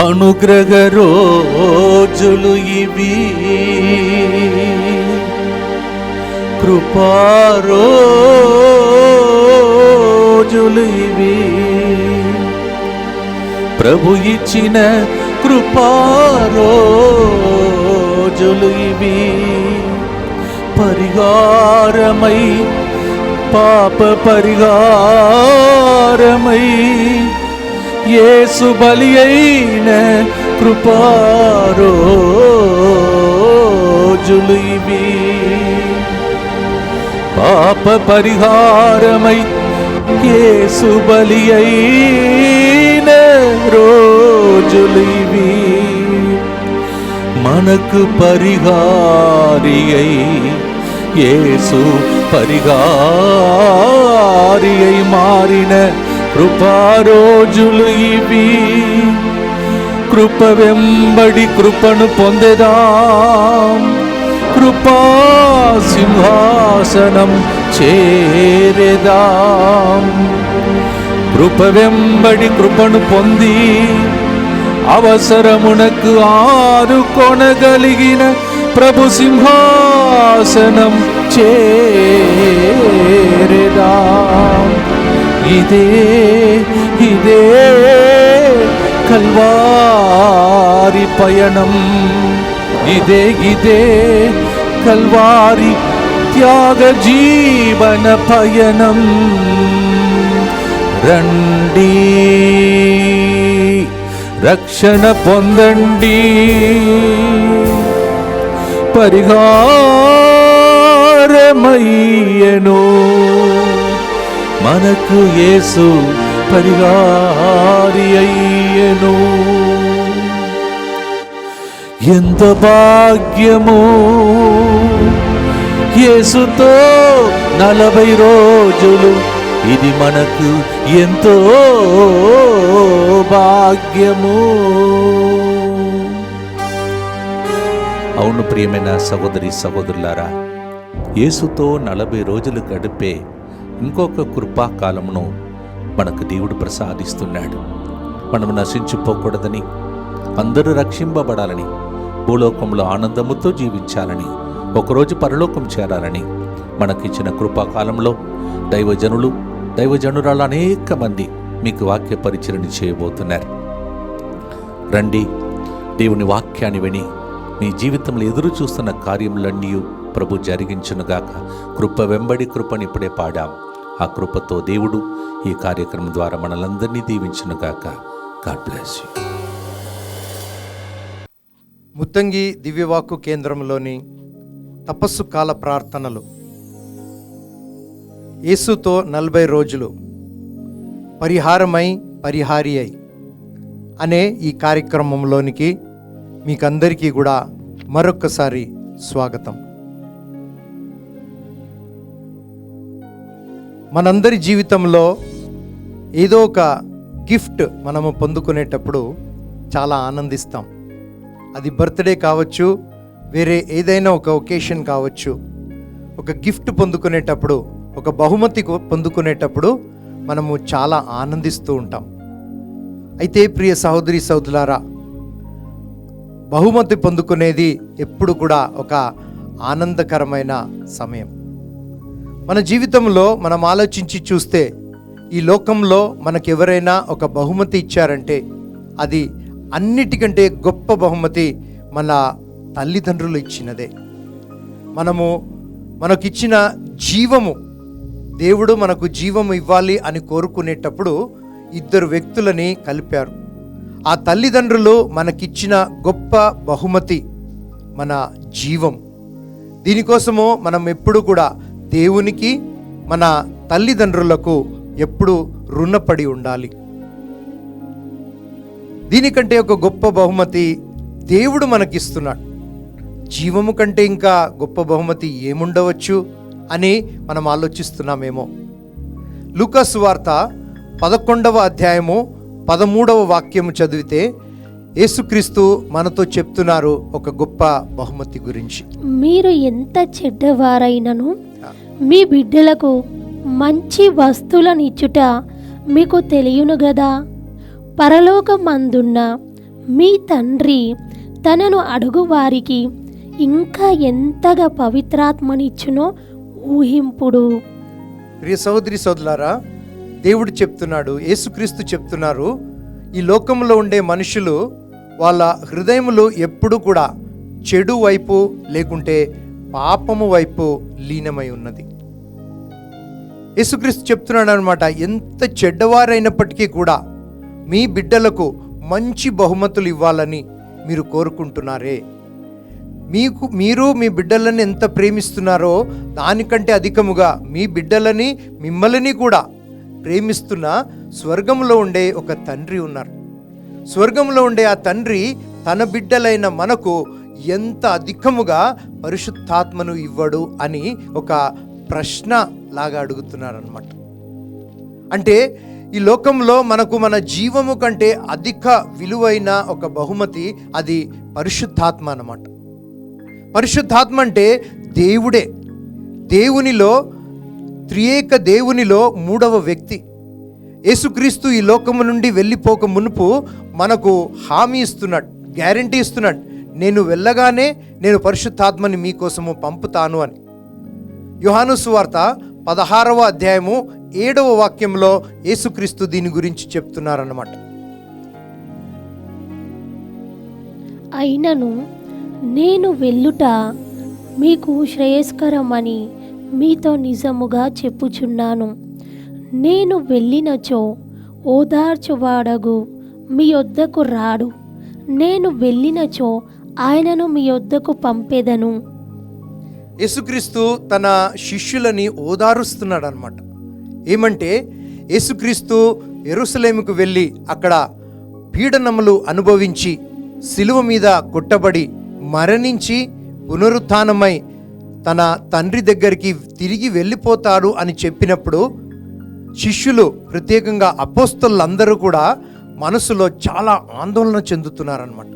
అనుగ్రహ రోజులు ఇవి, కృపా రోజులు ఇవి, ప్రభు ఇచ్చిన కృపా రోజులు ఇవి. పరిహారమై పాప పరిహారమై యేసు బలి అయిన కృపా రోజులు ఇవి. పాప పరిహారమై యేసు బలి అయిన రోజులు ఇవి. మనకు పరిహారి అయి యేసు పరిహారి అయి మారిన కృపా రోజులు ఇవి. కృప వెంబడి కృపను పొందెదాం, కృపా సింహాసనం చేరెదాం. కృప వెంబడి కృపను పొంది అవసరమునకు ఆనుకొనగలిగిన ప్రభు సింహాసనం చేరెదాం. ఇదే ఇదే కల్వారి పయనం, ఇదే ఇదే కల్వారి త్యాగ జీవన పయనం. రండి రక్షణ పొందండి, పరిహారమయ్యెను మనకు యేసు పరిహారి అయ్యెను. ఎంత భాగ్యము యేసుతో 40 రోజులు, ఇది మనకు ఎంతో భాగ్యము. అవును ప్రియమైన సహోదరి సహోదరులారా, యేసుతో 40 రోజులు గడిపే ఇంకొక కృపాకాలమును మనకు దేవుడు ప్రసాదిస్తున్నాడు. మనము నశించిపోకూడదని, అందరూ రక్షింపబడాలని, భూలోకంలో ఆనందముతో జీవించాలని, ఒకరోజు పరలోకం చేరాలని మనకిచ్చిన కృపాకాలంలో దైవజనులు దైవజనురాలు అనేక మంది మీకు వాక్య పరిచరణ చేయబోతున్నారు. రండి, దేవుని వాక్యాన్ని విని మీ జీవితంలో ఎదురు చూస్తున్న కార్యములన్నీ ప్రభు జరిగించునుగాక. కృప వెంబడి కృపని ఇప్పుడే పాడాం. ఆ కృపతో దేవుడు ఈ కార్యక్రమం ద్వారా మనలందరినీ దీవించునుగాక. God bless you. ముత్తంగి దివ్యవాక్కు కేంద్రంలోని తపస్సు కాల ప్రార్థనలు, యేసుతో 40 రోజులు పరిహారమై పరిహారి అయి అనే ఈ కార్యక్రమంలోనికి మీకందరికీ కూడా మరొక్కసారి స్వాగతం. మనందరి జీవితంలో ఏదో ఒక గిఫ్ట్ మనము పొందుకునేటప్పుడు చాలా ఆనందిస్తాం. అది బర్త్డే కావచ్చు, వేరే ఏదైనా ఒక ఒకేషన్ కావచ్చు. ఒక గిఫ్ట్ పొందుకునేటప్పుడు, ఒక బహుమతి పొందుకునేటప్పుడు మనము చాలా ఆనందిస్తూ ఉంటాం. అయితే ప్రియ సహోదరి సహోదరులారా, బహుమతి పొందుకునేది ఎప్పుడు కూడా ఒక ఆనందకరమైన సమయం. మన జీవితంలో మనం ఆలోచించి చూస్తే, ఈ లోకంలో మనకెవరైనా ఒక బహుమతి ఇచ్చారంటే అది అన్నిటికంటే గొప్ప బహుమతి మన తల్లిదండ్రులు ఇచ్చినదే. మనకిచ్చిన జీవము, దేవుడు మనకు జీవము ఇవ్వాలి అని కోరుకునేటప్పుడు 2 వ్యక్తులని కలిపారు. ఆ తల్లిదండ్రులు మనకిచ్చిన గొప్ప బహుమతి మన జీవం. దీనికోసము మనం ఎప్పుడు కూడా దేవునికి, మన తల్లిదండ్రులకు ఎప్పుడు రుణపడి ఉండాలి. దీనికంటే ఒక గొప్ప బహుమతి దేవుడు మనకిస్తున్నాడు. జీవము కంటే ఇంకా గొప్ప బహుమతి ఏముండవచ్చు అని మనం ఆలోచిస్తున్నామేమో. లూకా సువార్త 11వ అధ్యాయము 13వ వాక్యము చదివితే యేసుక్రీస్తు మనతో చెప్తున్నారు ఒక గొప్ప బహుమతి గురించి. మీరు ఎంత చెడ్డవారైనను మీ బిడ్డలకు మంచి వస్తువులనిచ్చుట మీకు తెలియను గదా. పరలోకమందున్న మీ తండ్రి తనను అడుగువారికి ఇంకా ఎంతగా పవిత్రాత్మనిచ్చునో ఊహింపుడు. ప్రియ సహోదరి సోదరులారా, దేవుడు చెప్తున్నాడు, యేసుక్రీస్తు చెప్తున్నారు, ఈ లోకంలో ఉండే మనుషులు వాళ్ళ హృదయములు ఎప్పుడు కూడా చెడు వైపు లేకుంటే పాపము వైపు లీనమై ఉన్నది. యేసుక్రీస్తు చెప్తున్నాడు అనమాట, ఎంత చెడ్డవారైనప్పటికీ కూడా మీ బిడ్డలకు మంచి బహుమతులు ఇవ్వాలని మీరు కోరుకుంటున్నారే. మీరు మీ బిడ్డలని ఎంత ప్రేమిస్తున్నారో దానికంటే అధికముగా మీ బిడ్డలని మిమ్మల్ని కూడా ప్రేమిస్తున్న స్వర్గంలో ఉండే ఒక తండ్రి ఉన్నారు. స్వర్గంలో ఉండే ఆ తండ్రి తన బిడ్డలైన మనకు ఎంత అధికముగా పరిశుద్ధాత్మను ఇవ్వడు అని ఒక ప్రశ్న లాగా అడుగుతున్నారనమాట. అంటే ఈ లోకంలో మనకు మన జీవము కంటే అధిక విలువైన ఒక బహుమతి అది పరిశుద్ధాత్మ అన్నమాట. పరిశుద్ధాత్మ అంటే దేవుడే, దేవునిలో త్రియేక దేవునిలో మూడవ వ్యక్తి. యేసుక్రీస్తు ఈ లోకము నుండి వెళ్ళిపోక మునుపు మనకు హామీ ఇస్తున్నాడు, గ్యారంటీ ఇస్తున్నాడు, నేను వెళ్ళగానే నేను పరిశుద్ధాత్మని మీకోసము పంపుతాను అని. యోహాను సువార్త 16వ అధ్యాయము 7వ వాక్యంలో యేసుక్రీస్తు దీని గురించి చెప్తున్నారన్నమాట. అయినను నేను వెళ్ళుట మీకు శ్రేయస్కరమని మీతో నిజముగా చెప్పుచున్నాను. నేను వెళ్ళినచో ఓదార్చువాడగు మీ యొద్దకు రాడు. నేను వెళ్ళినచో ఆయనను మీ యొద్దకు పంపెదను. యేసుక్రీస్తు తన శిష్యులని ఓదారుస్తున్నాడు అనమాట. ఏమంటే యేసుక్రీస్తు యెరూషలేముకు వెళ్ళి అక్కడ పీడనములు అనుభవించి సిలువ మీద కొట్టబడి మరణించి పునరుత్థానమై తన తండ్రి దగ్గరికి తిరిగి వెళ్ళిపోతాడు అని చెప్పినప్పుడు శిష్యులు, ప్రత్యేకంగా అపోస్తలులందరూ కూడా మనసులో చాలా ఆందోళన చెందుతున్నారన్నమాట.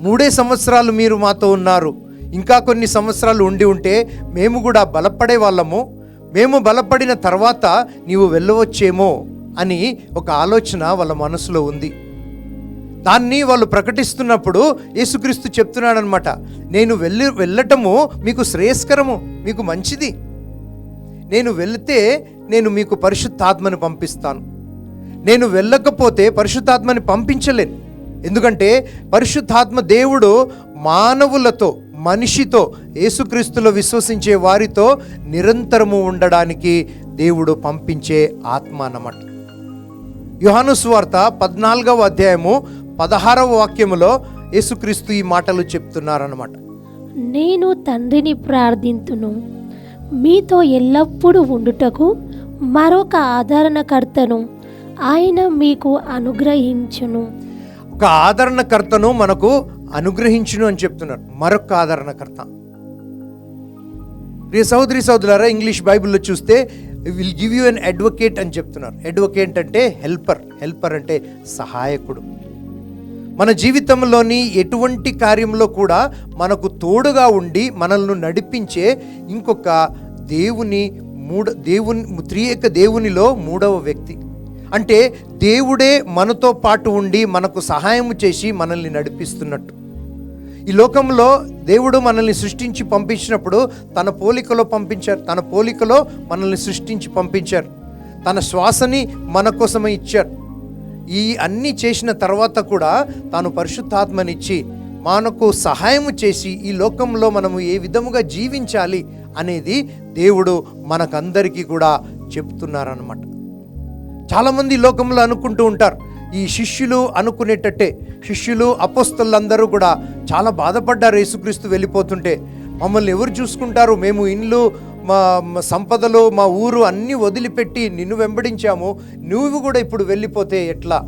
3 సంవత్సరాలు మీరు మాతో ఉన్నారు, ఇంకా కొన్ని సంవత్సరాలు ఉండి ఉంటే మేము కూడా బలపడే వాళ్ళము, మేము బలపడిన తర్వాత నీవు వెళ్ళవచ్చేమో అని ఒక ఆలోచన వాళ్ళ మనసులో ఉంది. దాన్ని వాళ్ళు ప్రకటిస్తున్నప్పుడు యేసుక్రీస్తు చెప్తున్నాడు అనమాట, నేను వెళ్ళటము మీకు శ్రేయస్కరము, మీకు మంచిది. నేను వెళితే నేను మీకు పరిశుద్ధాత్మని పంపిస్తాను. నేను వెళ్ళకపోతే పరిశుద్ధాత్మని పంపించలేను. ఎందుకంటే పరిశుద్ధాత్మ దేవుడు మానవులతో, మనిషితో, యేసుక్రీస్తులో విశ్వసించే వారితో నిరంతరము ఉండడానికి దేవుడు పంపించే ఆత్మ అన్నమాట. యోహాను సువార్త 14వ అధ్యాయము 16వ వాక్యములో యేసుక్రీస్తు ఈ మాటలు చెప్తున్నారన్నమాట. నేను తండ్రిని ప్రార్థింతును, మీతో ఎల్లప్పుడూ ఉండుటకు మరొక ఆదరణకర్తను ఆయన మీకు అనుగ్రహించును. ఒక ఆదరణకర్తను మనకు అనుగ్రహించును అని చెప్తున్నారు. మరొక ఆదరణకర్త. ప్రియ సహోదరి సహోదరులారా, ఇంగ్లీష్ బైబిల్లో చూస్తే will give you an advocate అని చెప్తున్నారు. అడ్వకేట్ అంటే హెల్పర్ అంటే సహాయకుడు. మన జీవితంలోని ఎటువంటి కార్యంలో కూడా మనకు తోడుగా ఉండి మనల్ని నడిపించే ఇంకొక దేవుని త్రియేక దేవునిలో మూడవ వ్యక్తి. అంటే దేవుడే మనతో పాటు ఉండి మనకు సహాయం చేసి మనల్ని నడిపిస్తున్నట్టు. ఈ లోకంలో దేవుడు మనల్ని సృష్టించి పంపించినప్పుడు తన పోలికలో పంపించారు, తన పోలికలో మనల్ని సృష్టించి పంపించారు, తన శ్వాసని మన కోసమే ఇచ్చారు. ఈ అన్నీ చేసిన తర్వాత కూడా తాను పరిశుద్ధాత్మనిచ్చి మనకు సహాయం చేసి ఈ లోకంలో మనము ఏ విధముగా జీవించాలి అనేది దేవుడు మనకందరికీ కూడా చెప్తున్నారన్నమాట. చాలామంది ఈ లోకంలో అనుకుంటూ ఉంటారు, ఈ శిష్యులు అనుకునేటట్టే శిష్యులు అపోస్తలులందరూ కూడా చాలా బాధపడ్డారు. యేసుక్రీస్తు వెళ్ళిపోతుంటే మమ్మల్ని ఎవరు చూసుకుంటారు, మేము ఇల్లు, మా సంపదలు, మా ఊరు అన్నీ వదిలిపెట్టి నిన్ను వెంబడించాము, నువ్వు కూడా ఇప్పుడు వెళ్ళిపోతే ఎట్లా?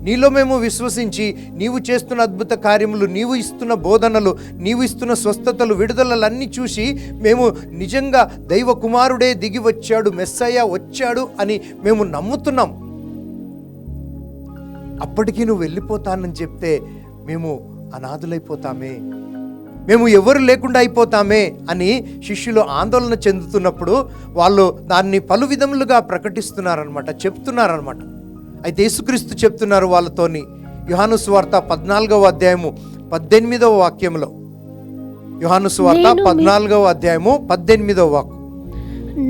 నీలో మేము విశ్వసించి నీవు చేస్తున్న అద్భుత కార్యములు, నీవు ఇస్తున్న బోధనలు, నీవు ఇస్తున్న స్వస్థతలు, విడుదలలన్నీ చూసి మేము నిజంగా దైవ కుమారుడే దిగి వచ్చాడు, మెస్సయ్య వచ్చాడు అని మేము నమ్ముతున్నాం. అప్పటికీ నువ్వు వెళ్ళిపోతానని చెప్తే మేము అనాథులైపోతామే, మేము ఎవరు లేకుండా అయిపోతామే అని శిష్యులు ఆందోళన చెందుతున్నప్పుడు వాళ్ళు దాన్ని పలు విధములుగా ప్రకటిస్తున్నారనమాట, చెప్తున్నారనమాట. అయితే యేసుక్రీస్తు చెప్తున్నారు వాళ్ళతోని, యోహాను సువార్త 14వ అధ్యాయము 18వ వాక్యంలో, యోహాను సువార్త 14వ అధ్యాయము 18వ వాక్యం,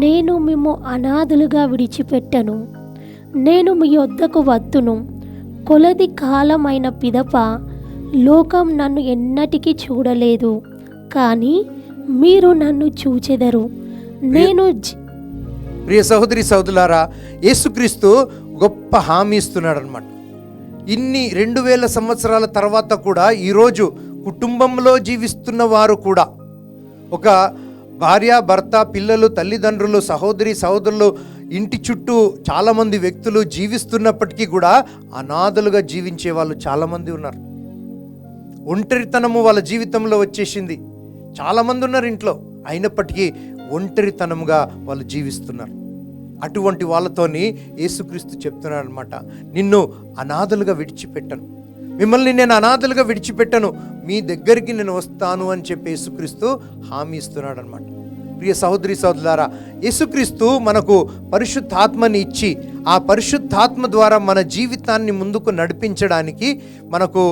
నేను మిమ్ము అనాథలుగా విడిచిపెట్టను, నేను మీ యొద్దకు వత్తును. కొలది కాలమైన పిదప లోకం నన్ను ఎన్నటికీ చూడలేదు, కానీ మీరు నన్ను చూచెదరు. నేను ప్రియ సహోదరి సహోదరులారా, యేసుక్రీస్తు గొప్ప హామీ ఇస్తున్నాడు అనమాట. ఇన్ని 2000 సంవత్సరాల తర్వాత కూడా ఈరోజు కుటుంబంలో జీవిస్తున్న వారు కూడా, ఒక భార్య, భర్త, పిల్లలు, తల్లిదండ్రులు, సహోదరి సహోదరులు, ఇంటి చుట్టూ చాలామంది వ్యక్తులు జీవిస్తున్నప్పటికీ కూడా అనాథలుగా జీవించే వాళ్ళు చాలామంది ఉన్నారు. ఒంటరితనము వాళ్ళ జీవితంలో వచ్చేసింది. చాలామంది ఉన్నారు ఇంట్లో, అయినప్పటికీ ఒంటరితనముగా వాళ్ళు జీవిస్తున్నారు. అటువంటి వాళ్ళతోని యేసుక్రీస్తు చెప్తున్నాడు అనమాట, నిన్ను అనాథలుగా విడిచిపెట్టను, మిమ్మల్ని నేను అనాథలుగా విడిచిపెట్టను, మీ దగ్గరికి నేను వస్తాను అని చెప్పి యేసుక్రీస్తు హామీ ఇస్తున్నాడు అనమాట. ప్రియ సహోదరి సహోదరులారా, యేసుక్రీస్తు మనకు పరిశుద్ధాత్మని ఇచ్చి ఆ పరిశుద్ధాత్మ ద్వారా మన జీవితాన్ని ముందుకు నడిపించడానికి మనకు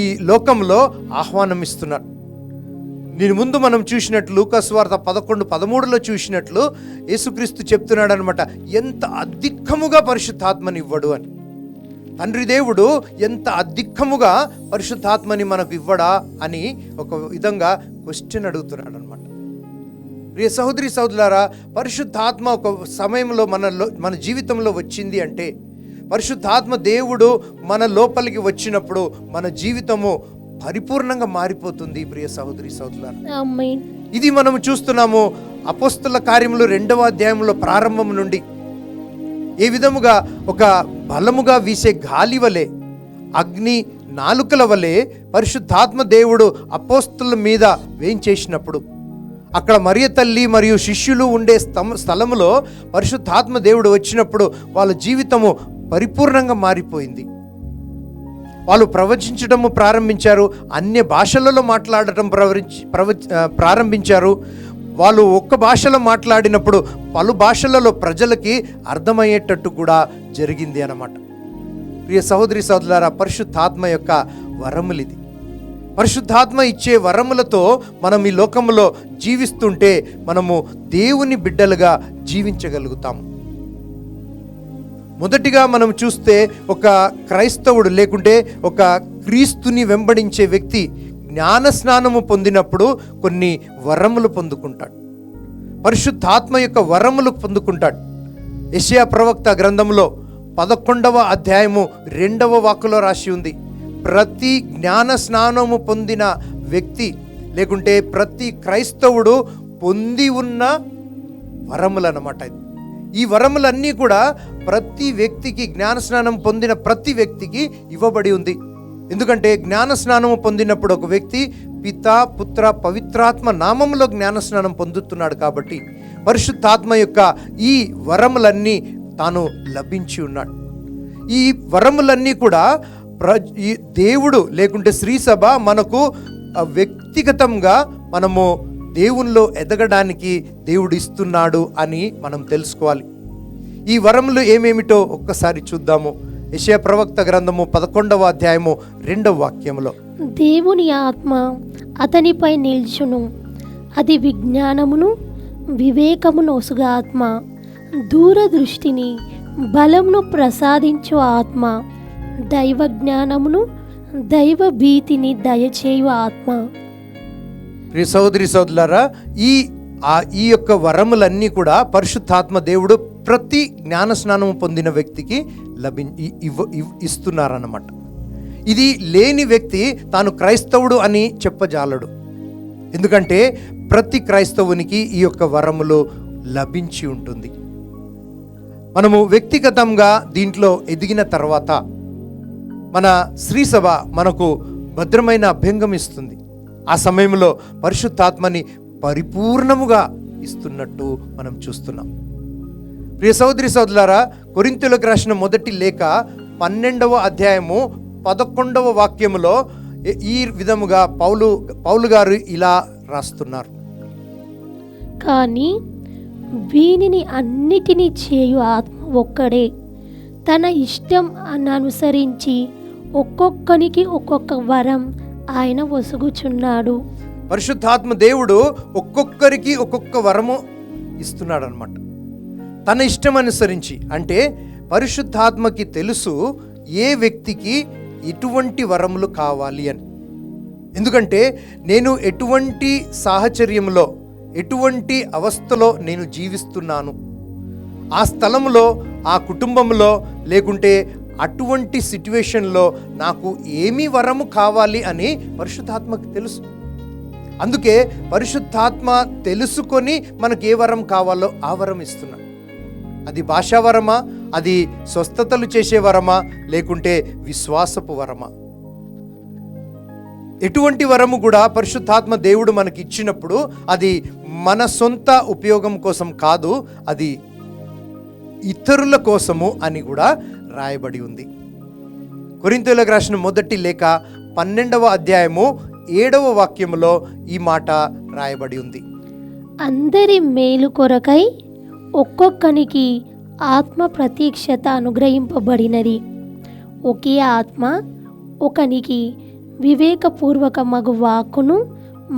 ఈ లోకంలో ఆహ్వానం ఇస్తున్నాడు. దీని ముందు మనం చూసినట్లు లూకాసు వార్త 11:13లో చూసినట్లు యేసుక్రీస్తు చెప్తున్నాడు అనమాట, ఎంత అధికముగా పరిశుద్ధాత్మని ఇవ్వడు అని. తండ్రి దేవుడు ఎంత అధికముగా పరిశుద్ధాత్మని మనకు ఇవ్వడా అని ఒక విధంగా క్వశ్చన్ అడుగుతున్నాడు అనమాట. ప్రియ సహోదరి సహోదరులారా, పరిశుద్ధాత్మ ఒక సమయంలో మన జీవితంలో వచ్చింది అంటే, పరిశుద్ధాత్మ దేవుడు మన లోపలికి వచ్చినప్పుడు మన జీవితము పరిపూర్ణంగా మారిపోతుంది. ప్రియ సహోదరి సహోదరులారా, ఇది మనము చూస్తున్నాము అపోస్తల కార్యములు 2వ అధ్యాయంలో ప్రారంభం నుండి. ఏ విధముగా ఒక బలముగా వీసే గాలి వలె, అగ్ని నాలుకల వలె పరిశుద్ధాత్మ దేవుడు అపోస్తల మీద వేయించేసినప్పుడు, అక్కడ మరియ తల్లి మరియు శిష్యులు ఉండే స్థలములో పరిశుద్ధాత్మ దేవుడు వచ్చినప్పుడు వాళ్ళ జీవితము పరిపూర్ణంగా మారిపోయింది. వాళ్ళు ప్రవచించడము ప్రారంభించారు, అన్య భాషలలో మాట్లాడటం ప్రారంభించారు. వాళ్ళు ఒక్క భాషలో మాట్లాడినప్పుడు పలు భాషలలో ప్రజలకి అర్థమయ్యేటట్టు కూడా జరిగింది అన్నమాట. ప్రియ సహోదరి సహోదరులారా, పరిశుద్ధాత్మ యొక్క వరములిది. పరిశుద్ధాత్మ ఇచ్చే వరములతో మనం ఈ లోకంలో జీవిస్తుంటే మనము దేవుని బిడ్డలుగా జీవించగలుగుతాము. మొదటిగా మనం చూస్తే ఒక క్రైస్తవుడు లేకుంటే ఒక క్రీస్తుని వెంబడించే వ్యక్తి జ్ఞాన స్నానము పొందినప్పుడు కొన్ని వరములు పొందుకుంటాడు, పరిశుద్ధాత్మ యొక్క వరములు పొందుకుంటాడు. యెషయా ప్రవక్త గ్రంథంలో 11వ అధ్యాయము 2వ వాక్యలో రాసి ఉంది, ప్రతి జ్ఞాన స్నానము పొందిన వ్యక్తి లేకుంటే ప్రతి క్రైస్తవుడు పొంది ఉన్న వరములు అన్నమాట. ఈ వరములన్నీ కూడా ప్రతి వ్యక్తికి, జ్ఞానస్నానం పొందిన ప్రతి వ్యక్తికి ఇవ్వబడి ఉంది. ఎందుకంటే జ్ఞానస్నానము పొందినప్పుడు ఒక వ్యక్తి పిత, పుత్ర, పవిత్రాత్మ నామములో జ్ఞానస్నానం పొందుతున్నాడు. కాబట్టి పరిశుద్ధాత్మ యొక్క ఈ వరములన్నీ తాను లభించి ఉన్నాడు. ఈ వరములన్నీ కూడా ఈ దేవుడు లేకుంటే శ్రీసభ మనకు వ్యక్తిగతంగా మనము దేవునిలో ఎదగడానికి దేవుడు ఇస్తున్నాడు అని మనం తెలుసుకోవాలి. ఈ వరములు ఏమేమిటో ఒక్కసారి చూద్దాము. యెషయా ప్రవక్త గ్రంథము 11వ అధ్యాయము 2వ వాక్యంలో, దేవుని ఆత్మ అతనిపై నిల్చును, అది విజ్ఞానమును వివేకమును ఒసుగా ఆత్మ, దూరదృష్టిని బలమును ప్రసాదించు ఆత్మ, దైవ జ్ఞానమును దైవ భీతిని దయచేయు ఆత్మ. ప్రియ సహోదరి సహోదరులారా, ఈ యొక్క వరములన్నీ కూడా పరిశుద్ధాత్మ దేవుడు ప్రతి జ్ఞానస్నానము పొందిన వ్యక్తికి ఇస్తున్నారన్నమాట. ఇది లేని వ్యక్తి తాను క్రైస్తవుడు అని చెప్పజాలడు. ఎందుకంటే ప్రతి క్రైస్తవునికి ఈ యొక్క వరములు లభించి ఉంటుంది. మనము వ్యక్తిగతంగా దీంట్లో ఎదిగిన తర్వాత మన శ్రీసభ మనకు భద్రమైన అభ్యంగం ఇస్తుంది. ఆ సమయంలో పరిశుద్ధాత్మని పరిపూర్ణముగా ఇస్తున్నట్టు మనం చూస్తున్నాం. ప్రియ సహోదరి సహోదరులారా, కొరింథీయులకు రాసిన మొదటి లేఖ 12వ అధ్యాయము 11వ వాక్యములో ఈ విధముగా పౌలు గారు ఇలా రాస్తున్నారు, కానీ వీనిని అన్నిటినీ చేయు ఆత్మ ఒక్కడే, తన ఇష్టం అనుసరించి ఒక్కొక్కనికి ఒక్కొక్క వరం ఆయన వసుగుచున్నాడు. పరిశుద్ధాత్మ దేవుడు ఒక్కొక్కరికి ఒక్కొక్క వరము ఇస్తున్నాడు అనమాట. తన ఇష్టం అనుసరించి, అంటే పరిశుద్ధాత్మకి తెలుసు ఏ వ్యక్తికి ఎటువంటి వరములు కావాలి అని. ఎందుకంటే నేను ఎటువంటి సాహచర్యంలో, ఎటువంటి అవస్థలో నేను జీవిస్తున్నాను, ఆ స్థలంలో, ఆ కుటుంబంలో, లేకుంటే అటువంటి సిట్యువేషన్లో నాకు ఏమి వరము కావాలి అని పరిశుద్ధాత్మకి తెలుసు. అందుకే పరిశుద్ధాత్మ తెలుసుకొని మనకు ఏ వరం కావాలో ఆ వరం ఇస్తున్నాడు. అది భాషా వరమా, అది స్వస్థతలు చేసే వరమా, లేకుంటే విశ్వాసపు వరమా, ఎటువంటి వరము కూడా పరిశుద్ధాత్మ దేవుడు మనకి ఇచ్చినప్పుడు అది మన సొంత ఉపయోగం కోసం కాదు, అది ఇతరుల కోసము అని కూడా రాయబడి ఉంది. కొరింథీయులకు రాసిన మొదటి లేఖ 12వ అధ్యాయము 7వ వాక్యములో ఈ మాట రాయబడి ఉంది. అందరి మేలు కొరకై ఒక్కొక్కనికి ఆత్మ ప్రత్యక్షత అనుగ్రహింపబడినది. ఒకే ఆత్మ ఒకనికి వివేకపూర్వక మగు వాక్కును,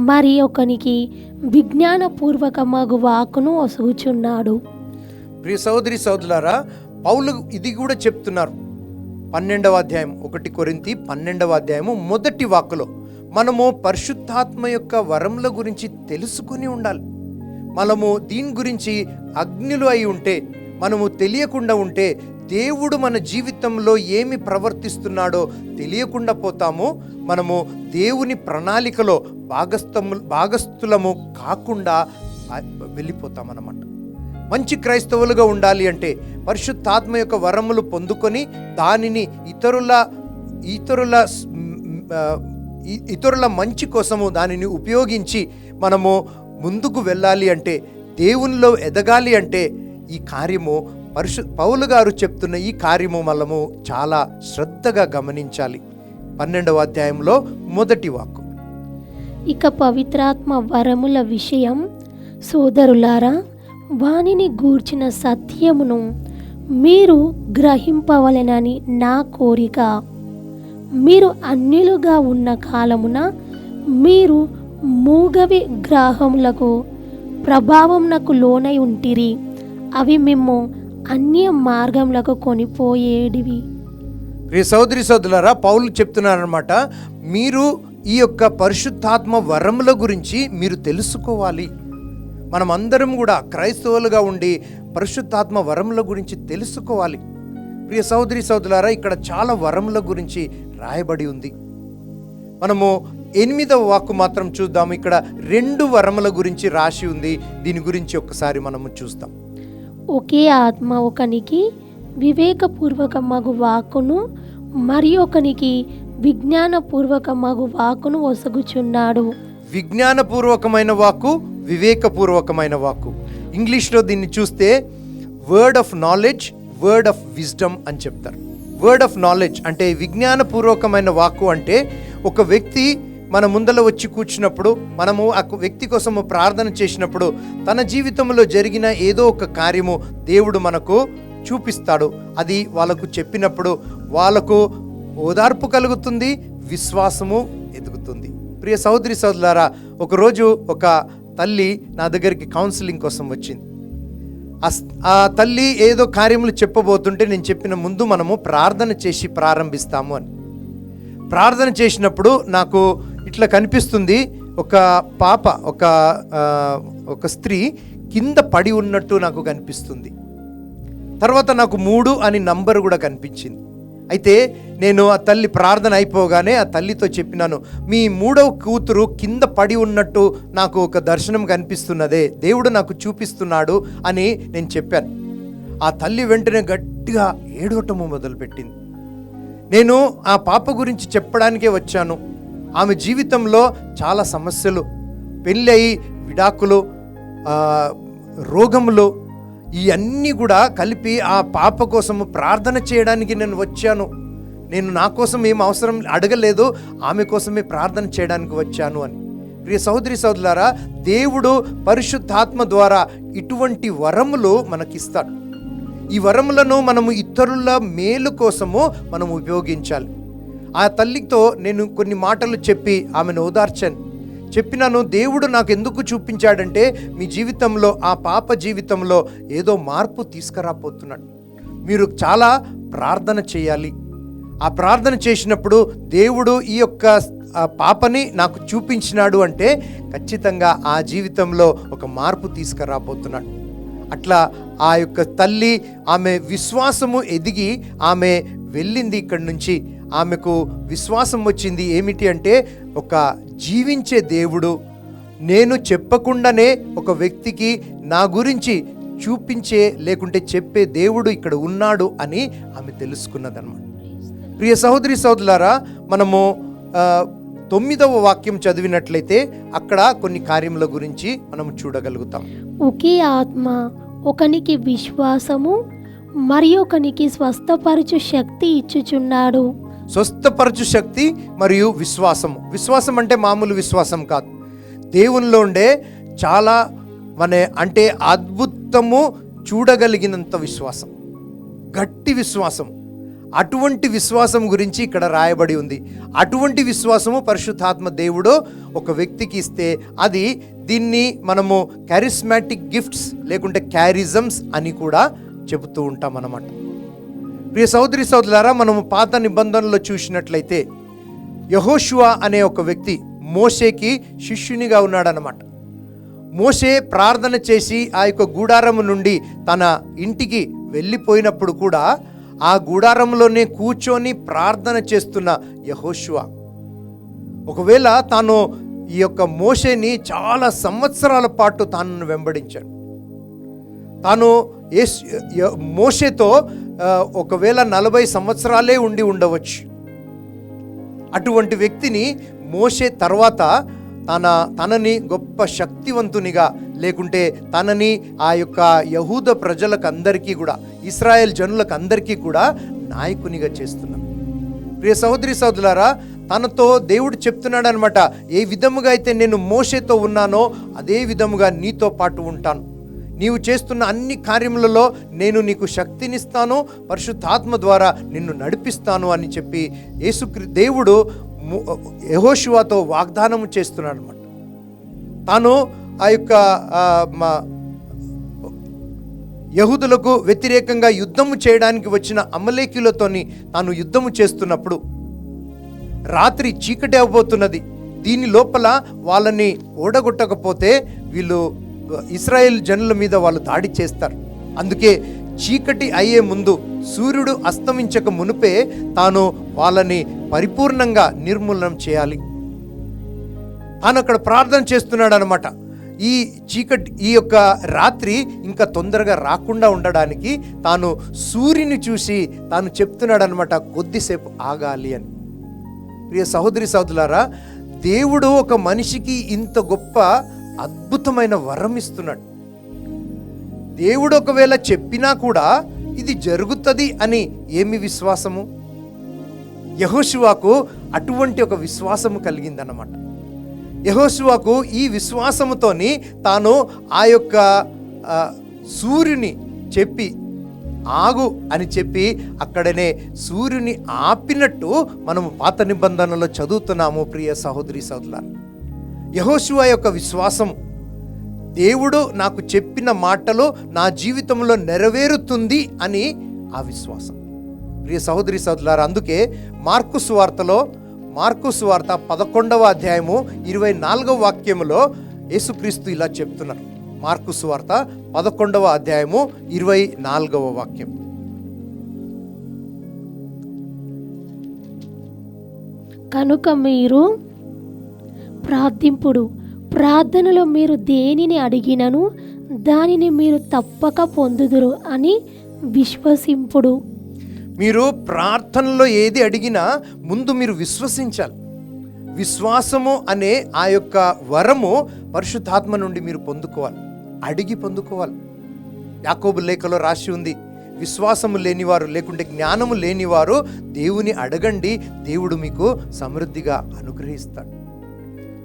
మరి ఒకనికి విజ్ఞానపూర్వక మగు వాక్కును ఒసుగుచున్నాడు. ప్రియ సహోదరి సహోదరులారా, పౌలు ఇది కూడా చెప్తున్నారు. 12వ అధ్యాయం 1 కొరింథీ 12వ అధ్యాయము మొదటి వాక్కులో మనము పరిశుద్ధాత్మ యొక్క వరముల గురించి తెలుసుకుని ఉండాలి. మనము దీని గురించి అజ్ఞులు అయి ఉంటే, మనము తెలియకుండా ఉంటే, దేవుడు మన జీవితంలో ఏమి ప్రవర్తిస్తున్నాడో తెలియకుండా పోతాము. మనము దేవుని ప్రణాళికలో భాగస్థులము కాకుండా వెళ్ళిపోతామన్నమాట. మంచి క్రైస్తవులుగా ఉండాలి అంటే పరిశుద్ధాత్మ యొక్క వరములు పొందుకొని దానిని ఇతరుల మంచి కోసము దానిని ఉపయోగించి మనము ముందుకు వెళ్ళాలి అంటే, దేవునిలో ఎదగాలి అంటే ఈ కార్యము పౌలు గారు చెప్తున్న ఈ కార్యము మనము చాలా శ్రద్ధగా గమనించాలి. 12వ అధ్యాయంలో మొదటి వాక్కు. ఇక పవిత్రాత్మ వరముల విషయం, సోదరులారా, వానిని గూర్చిన సత్యమును మీరు గ్రహింపవలెనని నా కోరిక. మీరు అన్యులుగా ఉన్న కాలమున మీరు మూగ విగ్రహములకు ప్రభావమునకు లోనై ఉంటిరి. అవి మిమ్ము అన్య మార్గములకు కొనిపోయేడివి. ప్రియ సహోదరి సహోదరులారా, పౌలు చెప్తున్నారనమాట, మీరు ఈ యొక్క పరిశుద్ధాత్మ వరముల గురించి మీరు తెలుసుకోవాలి. మనం అందరం కూడా క్రైస్తవులుగా ఉండి పరిశుద్ధాత్మ వరముల గురించి తెలుసుకోవాలి. ప్రియ సహోదరి సహోదరులారా, ఇక్కడ చాలా వరముల గురించి రాయబడి ఉంది. మనము 8వ వాక్కు మాత్రం చూద్దాము. ఇక్కడ 2 వరముల గురించి రాసి ఉంది. దీని గురించి ఒక్కసారి మనము చూస్తాం. ఒకే ఆత్మ ఒకనికి వివేకపూర్వక మగు వాక్కును, మరి ఒకనికి విజ్ఞానపూర్వక మగు వాక్కును ఒసగుచున్నాడు. విజ్ఞానపూర్వకమైన వాక్కు, వివేకపూర్వకమైన వాక్కు. ఇంగ్లీష్లో దీన్ని చూస్తే word of knowledge, word of wisdom అని చెప్తారు. వర్డ్ ఆఫ్ నాలెడ్జ్ అంటే విజ్ఞానపూర్వకమైన వాక్కు అంటే ఒక వ్యక్తి మన ముందర వచ్చి కూర్చున్నప్పుడు, మనము ఆ వ్యక్తి కోసము ప్రార్థన చేసినప్పుడు తన జీవితంలో జరిగిన ఏదో ఒక కార్యము దేవుడు మనకు చూపిస్తాడు. అది వాళ్ళకు చెప్పినప్పుడు వాళ్ళకు ఓదార్పు కలుగుతుంది, విశ్వాసము ఎదుగుతుంది. ప్రియ సహోదరి సహోదరులారా, ఒకరోజు ఒక తల్లి నా దగ్గరికి కౌన్సిలింగ్ కోసం వచ్చింది. ఆ తల్లి ఏదో కార్యములు చెప్పబోతుంటే నేను చెప్పిన ముందు మనము ప్రార్థన చేసి ప్రారంభిస్తాము అని. ప్రార్థన చేసినప్పుడు నాకు ఇట్లా కనిపిస్తుంది, ఒక పాప, ఒక స్త్రీ కింద పడి ఉన్నట్టు నాకు కనిపిస్తుంది. తర్వాత నాకు 3 అని నంబర్ కూడా కనిపించింది. అయితే నేను ఆ తల్లి ప్రార్థన అయిపోగానే ఆ తల్లితో చెప్పినాను, మీ 3వ కూతురు కింద పడి ఉన్నట్టు నాకు ఒక దర్శనం కనిపిస్తున్నదే, దేవుడు నాకు చూపిస్తున్నాడు అని నేను చెప్పాను. ఆ తల్లి వెంటనే గట్టిగా ఏడవటము మొదలుపెట్టింది. నేను ఆ పాప గురించి చెప్పడానికే వచ్చాను. ఆమె జీవితంలో చాలా సమస్యలు, పెళ్ళి అయి విడాకులు, రోగములు, ఇవన్నీ కూడా కలిపి ఆ పాప కోసము ప్రార్థన చేయడానికి నేను వచ్చాను. నేను నా కోసం ఏం అవసరం అడగలేదు, ఆమె కోసమే ప్రార్థన చేయడానికి వచ్చాను అని. ప్రియ సహోదరి సహోదరులారా, దేవుడు పరిశుద్ధాత్మ ద్వారా ఇటువంటి వరములు మనకిస్తాడు. ఈ వరములను మనము ఇతరుల మేలు కోసము మనం ఉపయోగించాలి. ఆ తల్లితో నేను కొన్ని మాటలు చెప్పి ఆమెను ఓదార్చాను. చెప్పినాను, దేవుడు నాకు ఎందుకు చూపించాడంటే మీ జీవితంలో, ఆ పాప జీవితంలో ఏదో మార్పు తీసుకురాపోతున్నాడు. మీరు చాలా ప్రార్థన చేయాలి. ఆ ప్రార్థన చేసినప్పుడు దేవుడు ఈ యొక్క పాపని నాకు చూపించినాడు అంటే ఖచ్చితంగా ఆ జీవితంలో ఒక మార్పు తీసుకురాబోతున్నాడు. అట్లా ఆ యొక్క తల్లి, ఆమె విశ్వాసము ఎదిగి ఆమె వెళ్ళింది ఇక్కడి నుంచి. ఆమెకు విశ్వాసం వచ్చింది ఏమిటి అంటే, ఒక జీవించే దేవుడు, నేను చెప్పకుండానే ఒక వ్యక్తికి నా గురించి చూపించే లేకుంటే చెప్పే దేవుడు ఇక్కడ ఉన్నాడు అని ఆమె తెలుసుకున్నదన్నమాట. ప్రియ సహోదరి సహోదరులారా, మనము 9వ వాక్యం చదివినట్లయితే అక్కడ కొన్ని కార్యముల గురించి మనం చూడగలుగుతాం. ఒకే ఆత్మ ఒకనికి విశ్వాసము మరి ఒకనికి స్వస్థపరచు శక్తి ఇచ్చుచున్నాడు. స్వస్థపరచు శక్తి మరియు విశ్వాసము. విశ్వాసం అంటే మామూలు విశ్వాసం కాదు, దేవునిలో ఉండే చాలా అంటే అద్భుతము చూడగలిగినంత విశ్వాసం, గట్టి విశ్వాసం. అటువంటి విశ్వాసం గురించి ఇక్కడ రాయబడి ఉంది. అటువంటి విశ్వాసము పరిశుద్ధాత్మ దేవుడు ఒక వ్యక్తికి ఇస్తే అది దీన్ని మనము క్యారిస్మాటిక్ గిఫ్ట్స్ లేకుంటే క్యారిజమ్స్ అని కూడా చెబుతూ ఉంటాం అన్నమాట. ప్రియ సహోదరి సహోదరులారా, మనము పాత నిబంధనలో చూసినట్లయితే యెహోషువ అనే ఒక వ్యక్తి మోషేకి శిష్యునిగా ఉన్నాడన్నమాట. మోషే ప్రార్థన చేసి ఆ యొక్క గుడారము నుండి తన ఇంటికి వెళ్ళిపోయినప్పుడు కూడా ఆ గుడారంలోనే కూర్చొని ప్రార్థన చేస్తున్న యెహోషువ ఒకవేళ తాను ఈ యొక్క మోషేని చాలా సంవత్సరాల పాటు తాను వెంబడించాడు. తాను మోషేతో ఒకవేళ 40 సంవత్సరాలే ఉండి ఉండవచ్చు. అటువంటి వ్యక్తిని మోషే తర్వాత తనని గొప్ప శక్తివంతునిగా లేకుంటే తనని ఆ యొక్క యహూద ప్రజలకు అందరికీ కూడా, ఇశ్రాయేల్ జనులకు అందరికీ కూడా నాయకునిగా చేస్తున్నాం. ప్రియ సహోదరి సహోదరులారా, తనతో దేవుడు చెప్తున్నాడు అనమాట, ఏ విధముగా అయితే నేను మోషేతో ఉన్నానో అదే విధముగా నీతో పాటు ఉంటాను. నీవు చేస్తున్న అన్ని కార్యములలో నేను నీకు శక్తినిస్తాను, పరిశుద్ధాత్మ ద్వారా నిన్ను నడిపిస్తాను అని చెప్పి దేవుడు యెహోషువతో వాగ్దానం చేస్తున్నాడు అనమాట. తాను ఆ యొక్క యహూదులకు వ్యతిరేకంగా యుద్ధము చేయడానికి వచ్చిన అమలేకీలతోని తాను యుద్ధము చేస్తున్నప్పుడు రాత్రి చీకటి అవబోతున్నది. దీని లోపల వాళ్ళని ఓడగొట్టకపోతే వీళ్ళు ఇశ్రాయేల్ జనుల మీద వాళ్ళు దాడి చేస్తారు. అందుకే చీకటి అయ్యే ముందు, సూర్యుడు అస్తమించక మునుపే తాను వాళ్ళని పరిపూర్ణంగా నిర్మూలనం చేయాలి. తాను అక్కడ ప్రార్థన చేస్తున్నాడు అనమాట. ఈ యొక్క రాత్రి ఇంకా తొందరగా రాకుండా ఉండడానికి తాను సూర్యుని చూసి తాను చెప్తున్నాడు అనమాట, కొద్దిసేపు ఆగాలి అని. ప్రియ సహోదరి సహోదరులారా, దేవుడు ఒక మనిషికి ఇంత గొప్ప అద్భుతమైన వరం ఇస్తున్నాడు. దేవుడు ఒకవేళ చెప్పినా కూడా ఇది జరుగుతుంది అని ఏమి విశ్వాసము? యెహోషువకు అటువంటి ఒక విశ్వాసము కలిగిందన్నమాట. యెహోషువకు ఈ విశ్వాసముతోని తాను ఆ యొక్క సూర్యుని చెప్పి ఆగు అని చెప్పి అక్కడనే సూర్యుని ఆపినట్టు మనము పాత నిబంధనలో చదువుతున్నాము. ప్రియ సహోదరి సహోదరులారా, యెహోషువ యొక్క విశ్వాసం, దేవుడు నాకు చెప్పిన మాటలు నా జీవితంలో నెరవేరుతుంది అని ఆ విశ్వాసం. ప్రియ సహోదరి సహోదరులారా, అందుకే మార్కు సువార్త 11వ అధ్యాయము 24వ వాక్యములో యేసుక్రీస్తు ఇలా చెప్తున్నారు. మార్కు సువార్త 11వ అధ్యాయము 24వ వాక్యం. కనుక మీరు ప్రార్థింపుడు, ప్రార్థనలో మీరు దేనిని అడిగినను దానిని మీరు తప్పక పొందుదురు అని విశ్వసింపుడు. మీరు ప్రార్థనలో ఏది అడిగినా ముందు మీరు విశ్వసించాలి. విశ్వాసము అనే ఆ యొక్క వరము పరిశుద్ధాత్మ నుండి మీరు పొందుకోవాలి, అడిగి పొందుకోవాలి. యాకోబు లేఖలో రాసి ఉంది, విశ్వాసము లేనివారు లేకుంటే జ్ఞానము లేనివారు దేవుని అడగండి, దేవుడు మీకు సమృద్ధిగా అనుగ్రహిస్తాడు.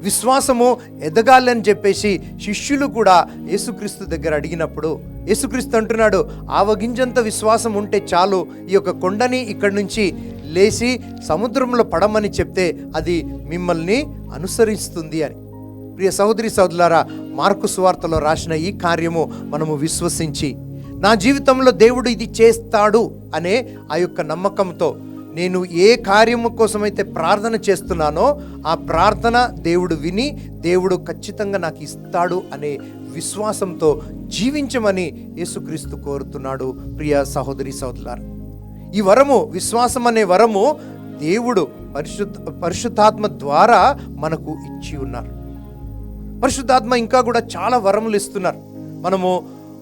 విశ్వాసము ఎదగాలని చెప్పేసి శిష్యులు కూడా యేసుక్రీస్తు దగ్గర అడిగినప్పుడు యేసుక్రీస్తు అంటున్నాడు, ఆవగింజంత విశ్వాసం ఉంటే చాలు, ఈ యొక్క కొండని ఇక్కడి నుంచి లేచి సముద్రంలో పడమని చెప్తే అది మిమ్మల్ని అనుసరిస్తుంది అని. ప్రియ సహోదరి సహోదరులారా, మార్కు సువార్తలో రాసిన ఈ కార్యము మనము విశ్వసించి, నా జీవితంలో దేవుడు ఇది చేస్తాడు అనే ఆ యొక్క నమ్మకంతో నేను ఏ కార్యము కోసమైతే ప్రార్థన చేస్తున్నానో ఆ ప్రార్థన దేవుడు విని దేవుడు ఖచ్చితంగా నాకు ఇస్తాడు అనే విశ్వాసంతో జీవించమని యేసుక్రీస్తు కోరుతున్నాడు. ప్రియ సహోదరి సహోదరులారా, ఈ వరము, విశ్వాసం అనే వరము దేవుడు పరిశుద్ధాత్మ ద్వారా మనకు ఇచ్చి ఉన్నారు. పరిశుద్ధాత్మ ఇంకా కూడా చాలా వరములు ఇస్తున్నారు. మనము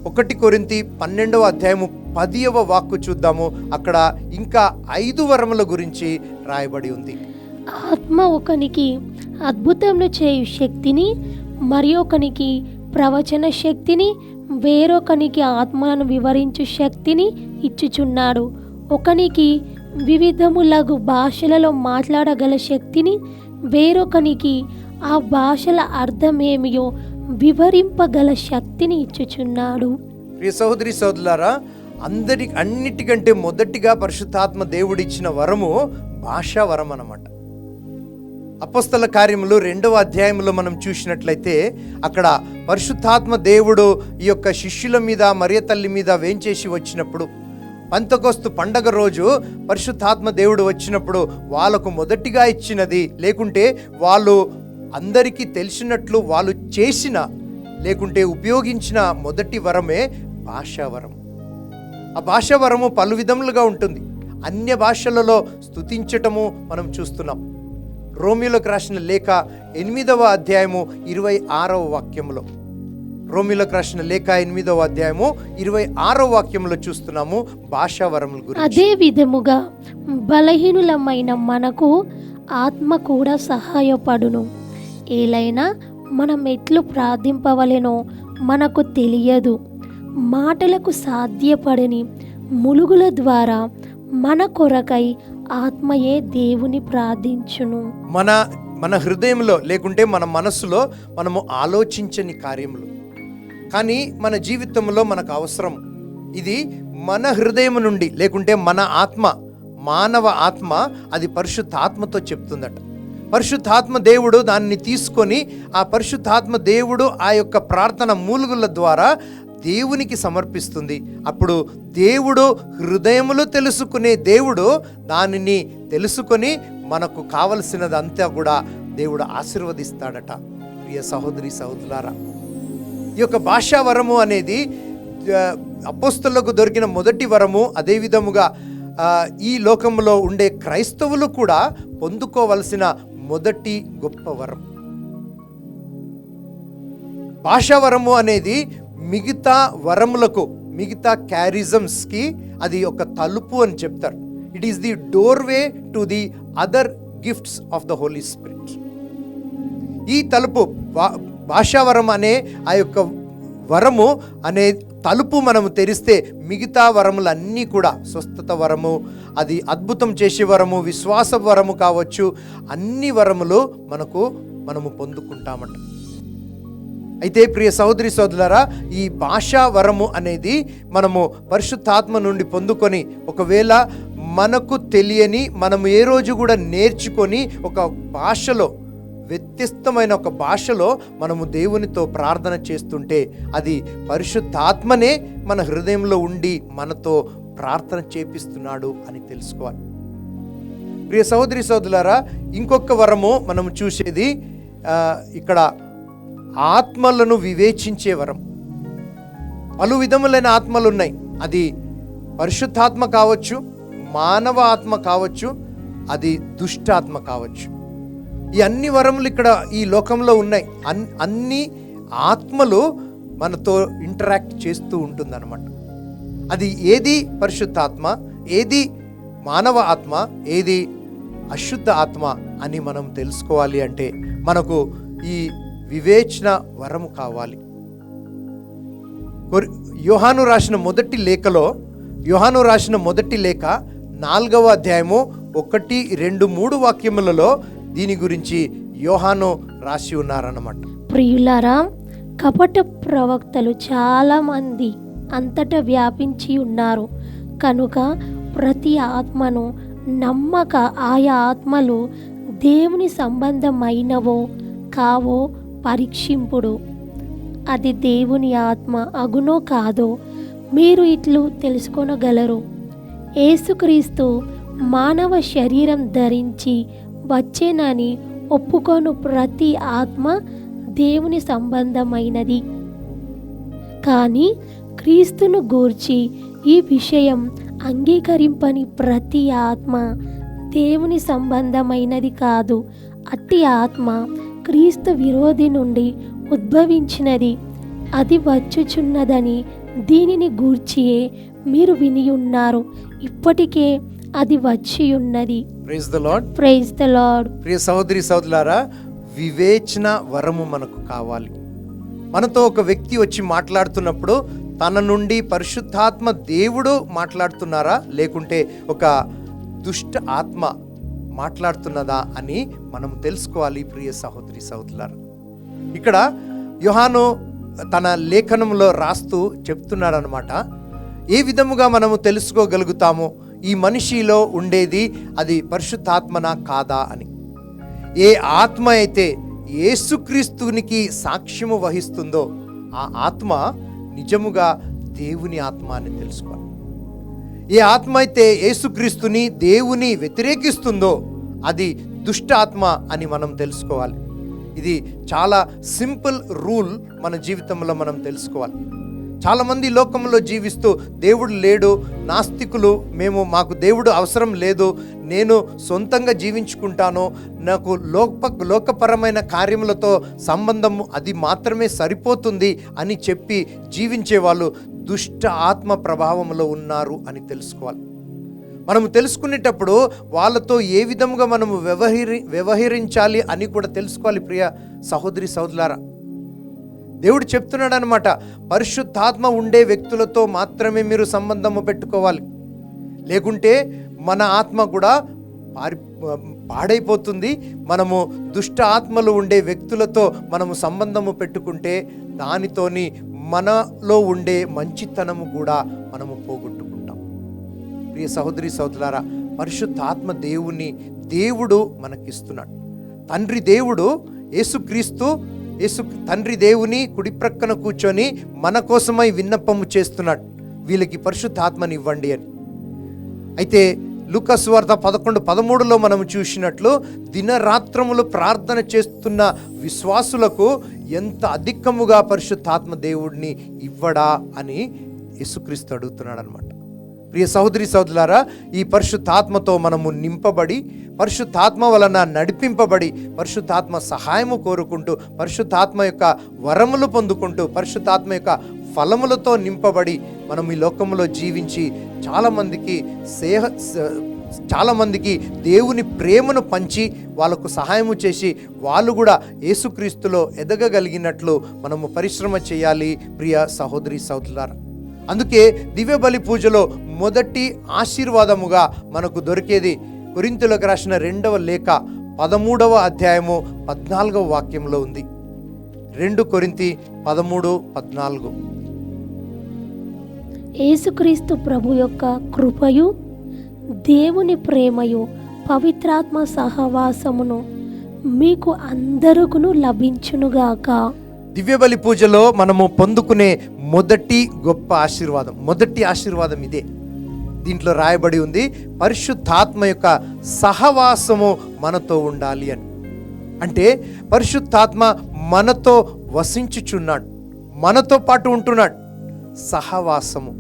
1 కొరింథీ 12వ అధ్యాయము 10వ వాక్కు చూద్దాము. అక్కడ ఇంకా 5 వరముల గురించి రాయబడి ఉంది. ఆత్మ ఒకనికి అద్భుతములు చేయు శక్తిని, మరి ఒకనికి ప్రవచన శక్తిని, వేరొకనికి ఆత్మలను వివరించు శక్తిని ఇచ్చుచున్నాడు. ఒకనికి వివిధములగు భాషలలో మాట్లాడగల శక్తిని, వేరొకనికి ఆ భాషల అర్థమేమియో వివరింపగల శక్తిని ఇచ్చుచున్నాడు. ప్రియ సహోదరి సహోదరులారా, అన్నిటికంటే మొదటిగా పరిశుద్ధాత్మ దేవుడు ఇచ్చిన వరము భాషా వరం అన్నమాట. అపొస్తల కార్యములు 2వ అధ్యాయంలో మనం చూసినట్లయితే అక్కడ పరిశుద్ధాత్మ దేవుడు ఈ యొక్క శిష్యుల మీద, మరియ తల్లి మీద వేంచేసి వచ్చినప్పుడు, పంతెకొస్తు పండగ రోజు పరిశుద్ధాత్మ దేవుడు వచ్చినప్పుడు వాళ్ళకు మొదటిగా ఇచ్చినది, లేకుంటే వాళ్ళు అందరికీ తెలిసినట్లు వాళ్ళు చేసిన, లేకుంటే ఉపయోగించిన మొదటి వరమే భాషా వరం. ఆ భాషా వరము పలు విధములుగా ఉంటుంది. అన్య భాషలలో స్తుతించటము మనం చూస్తున్నాం. రోమీయులకు రాసిన లేఖ 8వ అధ్యాయము 26వ వాక్యంలో, రోమీయులకు రాసిన లేఖ 8వ అధ్యాయము 26వ వాక్యంలో చూస్తున్నాము భాషా వరముల గురించి. అదే విధముగా బలహీనులమైన మనకు ఆత్మ కూడా సహాయపడును. ఏలైనా మనం ఎట్లు ప్రార్థింపవలెనో మనకు తెలియదు. మాటలకు సాధ్యపడని ములుగుల ద్వారా మన కొరకై ఆత్మయే దేవుని ప్రార్థించును. మన హృదయంలో, లేకుంటే మన మనస్సులో మనము ఆలోచించని కార్యములు, కానీ మన జీవితంలో మనకు అవసరం. ఇది మన హృదయం నుండి, లేకుంటే మన ఆత్మ, మానవ ఆత్మ అది పరిశుద్ధాత్మతో చెప్తుందట. పరిశుద్ధాత్మ దేవుడు దాన్ని తీసుకొని, ఆ పరిశుద్ధాత్మ దేవుడు ఆ యొక్క ప్రార్థన మూలుగుల ద్వారా దేవునికి సమర్పిస్తుంది. అప్పుడు దేవుడు హృదయములో తెలుసుకునే దేవుడు దానిని తెలుసుకొని మనకు కావలసినదంతా కూడా దేవుడు ఆశీర్వదిస్తాడట. ప్రియ సహోదరి సహోదరులారా, ఈ యొక్క భాషా వరము అనేది అపోస్తలులకు దొరికిన మొదటి వరము. అదే విధముగా ఈ లోకంలో ఉండే క్రైస్తవులు కూడా పొందుకోవలసిన మొదటి గొప్ప వరం. భాషా వరము అనేది మిగతా వరములకు, మిగతా క్యారిజమ్స్కి అది ఒక తలుపు అని చెప్తారు. It is the doorway to the other gifts of the Holy Spirit. ఈ తలుపు, భాషావరం అనే ఆ యొక్క వరము అనే తలుపు మనము తెరిస్తే మిగతా వరములన్నీ కూడా, స్వస్థత వరము, అది అద్భుతం చేసే వరము, విశ్వాస వరము కావచ్చు, అన్ని వరములు మనము పొందుకుంటామట. అయితే ప్రియ సహోదరి సహోదరులారా, ఈ భాషా వరము అనేది మనము పరిశుద్ధాత్మ నుండి పొందుకొని, ఒకవేళ మనకు తెలియని, మనము ఏ రోజు కూడా నేర్చుకొని ఒక భాషలో, వ్యత్యస్తమైన ఒక భాషలో మనము దేవునితో ప్రార్థన చేస్తుంటే అది పరిశుద్ధాత్మనే మన హృదయంలో ఉండి మనతో ప్రార్థన చేపిస్తున్నాడు అని తెలుసుకోవాలి. ప్రియ సహోదరి సహోదరులారా, ఇంకొక వరము మనం చూసేది ఇక్కడ ఆత్మలను వివేచించే వరం. పలు విధములైన ఆత్మలు ఉన్నాయి. అది పరిశుద్ధాత్మ కావచ్చు, మానవ ఆత్మ కావచ్చు, అది దుష్టాత్మ కావచ్చు. ఈ అన్ని వరములు ఇక్కడ ఈ లోకంలో ఉన్నాయి. అన్ని ఆత్మలు మనతో ఇంటరాక్ట్ చేస్తూ ఉంటుందన్నమాట. అది ఏది పరిశుద్ధాత్మ, ఏది మానవ ఆత్మ, ఏది అశుద్ధ ఆత్మ అని మనం తెలుసుకోవాలి అంటే మనకు ఈ వివేచన వరము కావాలి. యోహాను రాసిన మొదటి లేఖ 4వ అధ్యాయము 1, 2, 3 వాక్యములలో దీని గురించి యోహాను రాసి ఉన్నారన్నమాట. ప్రియులారా, కపట ప్రవక్తలు చాలా మంది అంతటా వ్యాపించి ఉన్నారు కనుక ప్రతి ఆత్మను నమ్మక ఆయా ఆత్మలు దేవుని సంబంధమైనవో కావో పరీక్షింపుడు. అది దేవుని ఆత్మ అగునో కాదో మీరు ఇట్లు తెలుసుకొనగలరు. యేసుక్రీస్తు మానవ శరీరం ధరించి వచ్చేనని ఒప్పుకొను ప్రతి ఆత్మ దేవుని సంబంధమైనది. కానీ క్రీస్తును గూర్చి ఈ విషయం అంగీకరింపని ప్రతి ఆత్మ దేవుని సంబంధమైనది కాదు. అట్టి ఆత్మ క్రీస్తు విరోధి నుండి ఉద్భవించినది. అది వచ్చుచున్నదని దీనిని గూర్చియే మీరు వినియున్నారు. ఇప్పటికే అది వచ్చి ఉన్నది. Praise the Lord. Praise the Lord. ప్రియ సహోదరి సహోదరులారా, వివేచన వరము మనకు కావాలి. మనతో ఒక వ్యక్తి వచ్చి మాట్లాడుతున్నప్పుడు తన నుండి పరిశుద్ధాత్మ దేవుడు మాట్లాడుతున్నారా లేకుంటే ఒక దుష్ట ఆత్మ మాట్లాడుతున్నదా అని మనం తెలుసుకోవాలి. ప్రియ సహోదరి సహోదరులారా, ఇక్కడ యోహాను తన లేఖనంలో రాస్తూ చెప్తున్నాడనమాట, ఏ విధముగా మనము తెలుసుకోగలుగుతామో ఈ మనిషిలో ఉండేది అది పరిశుద్ధాత్మనా కాదా అని. ఏ ఆత్మ అయితే యేసుక్రీస్తునికి సాక్ష్యము వహిస్తుందో ఆ ఆత్మ నిజముగా దేవుని ఆత్మ అని తెలుసుకోవాలి. ఏ ఆత్మ అయితే యేసుక్రీస్తుని దేవుని వ్యతిరేకిస్తుందో అది దుష్ట ఆత్మ అని మనం తెలుసుకోవాలి. ఇది చాలా సింపుల్ రూల్ మన జీవితంలో మనం తెలుసుకోవాలి. చాలామంది లోకంలో జీవిస్తూ దేవుడు లేడు, నాస్తికులు, మాకు దేవుడు అవసరం లేదు, నేను సొంతంగా జీవించుకుంటాను, నాకు లోకపరమైన కార్యములతో సంబంధం అది మాత్రమే సరిపోతుంది అని చెప్పి జీవించే వాళ్ళు దుష్ట ఆత్మ ప్రభావంలో ఉన్నారు అని తెలుసుకోవాలి. మనము తెలుసుకునేటప్పుడు వాళ్ళతో ఏ విధంగా మనము వ్యవహరించాలి అని కూడా తెలుసుకోవాలి. ప్రియ సహోదరి సహోదరులారా, దేవుడు చెప్తున్నాడు అనమాట, పరిశుద్ధాత్మ ఉండే వ్యక్తులతో మాత్రమే మీరు సంబంధము పెట్టుకోవాలి, లేకుంటే మన ఆత్మ కూడా పాడైపోతుంది. మనము దుష్ట ఆత్మలు ఉండే వ్యక్తులతో మనము సంబంధము పెట్టుకుంటే దానితోని మనలో ఉండే మంచితనము కూడా మనము పోగొట్టుకుంటాం. ప్రియ సహోదరి సహోదరులారా, పరిశుద్ధాత్మ దేవుడు మనకిస్తున్నాడు. తండ్రి దేవుడు యేసుక్రీస్తు తండ్రి దేవుని కుడి ప్రక్కన కూర్చొని మన కోసమై విన్నపము చేస్తున్నాడు, వీళ్ళకి పరిశుద్ధాత్మని ఇవ్వండి అని. అయితే లూకా సువార్త 11:13 మనం చూసినట్లు దినరాత్రములు ప్రార్థన చేస్తున్న విశ్వాసులకు ఎంత అధికముగా పరిశుద్ధాత్మ దేవుడిని ఇవ్వడా అని యేసుక్రీస్తు అడుగుతున్నాడు అనమాట. ప్రియ సహోదరి సహోదరులారా, ఈ పరిశుద్ధాత్మతో మనము నింపబడి, పరిశుద్ధాత్మ వలన నడిపింపబడి, పరిశుద్ధాత్మ సహాయము కోరుకుంటూ, పరిశుద్ధాత్మ యొక్క వరములు పొందుకుంటూ, పరిశుద్ధాత్మ యొక్క ఫలములతో నింపబడి మనం ఈ లోకంలో జీవించి చాలామందికి దేవుని ప్రేమను పంచి వాళ్ళకు సహాయము చేసి వాళ్ళు కూడా యేసుక్రీస్తులో ఎదగగలిగినట్లు మనము పరిశ్రమ చేయాలి. ప్రియ సహోదరి సహోదరులారా, అందుకే దివ్య బలి పూజలో మొదటి ఆశీర్వాదముగా మనకు దొరికేది కొరింథీయులకు రాసిన 2వ లేఖ 13వ అధ్యాయము 14వ వాక్యంలో ఉంది. 2 కొరింథీ 13:14. యేసుక్రీస్తు ప్రభు యొక్క కృపయు దేవుని ప్రేమయు పవిత్రాత్మ సహవాసమును మీకు అందరుకును లభించునుగాక. దివ్య బలి పూజలో మనము పొందుకునే మొదటి గొప్ప ఆశీర్వాదం, మొదటి ఆశీర్వాదం ఇదే. దీంట్లో రాయబడి ఉంది, పరిశుద్ధాత్మ యొక్క సహవాసము మనతో ఉండాలి అని. అంటే పరిశుద్ధాత్మ మనతో వసించుచున్నాడు, మనతో పాటు ఉంటున్నాడు. సహవాసము,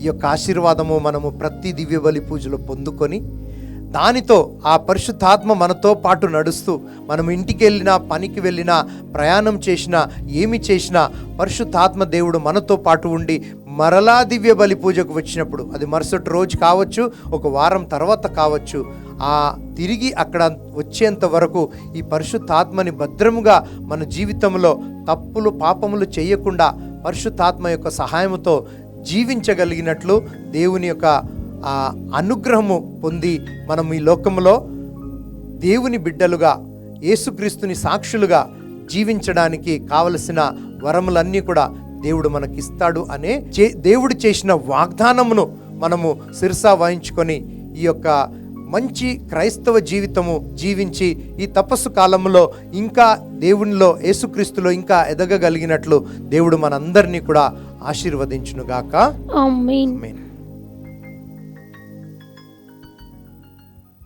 ఈ యొక్క ఆశీర్వాదము మనము ప్రతి దివ్య బలి పూజలో పొందుకొని దానితో ఆ పరిశుద్ధాత్మ మనతో పాటు నడుస్తూ మనం ఇంటికి వెళ్ళినా, పనికి వెళ్ళినా, ప్రయాణం చేసినా, ఏమి చేసినా పరిశుద్ధాత్మ దేవుడు మనతో పాటు ఉండి మరలా దివ్య బలి పూజకు వచ్చినప్పుడు, అది మరుసటి రోజు కావచ్చు, ఒక వారం తర్వాత కావచ్చు, ఆ తిరిగి అక్కడ వచ్చేంత వరకు ఈ పరిశుద్ధాత్మని భద్రముగా మన జీవితంలో తప్పులు పాపములు చేయకుండా పరిశుద్ధాత్మ యొక్క సహాయముతో జీవించగలిగినట్లు దేవుని యొక్క అనుగ్రహము పొంది మనం ఈ లోకంలో దేవుని బిడ్డలుగా, యేసుక్రీస్తుని సాక్షులుగా జీవించడానికి కావలసిన వరములన్నీ కూడా దేవుడు మనకిస్తాడు అనే దేవుడు చేసిన వాగ్దానమును మనము శిరసా వహించుకొని ఈ యొక్క మంచి క్రైస్తవ జీవితము జీవించి ఈ తపస్సు కాలంలో ఇంకా దేవునిలో యేసుక్రీస్తులో ఇంకా ఎదగగలిగినట్లు దేవుడు మనందరినీ కూడా ఆశీర్వదించునుగాక. ఆమేన్. ఆమేన్.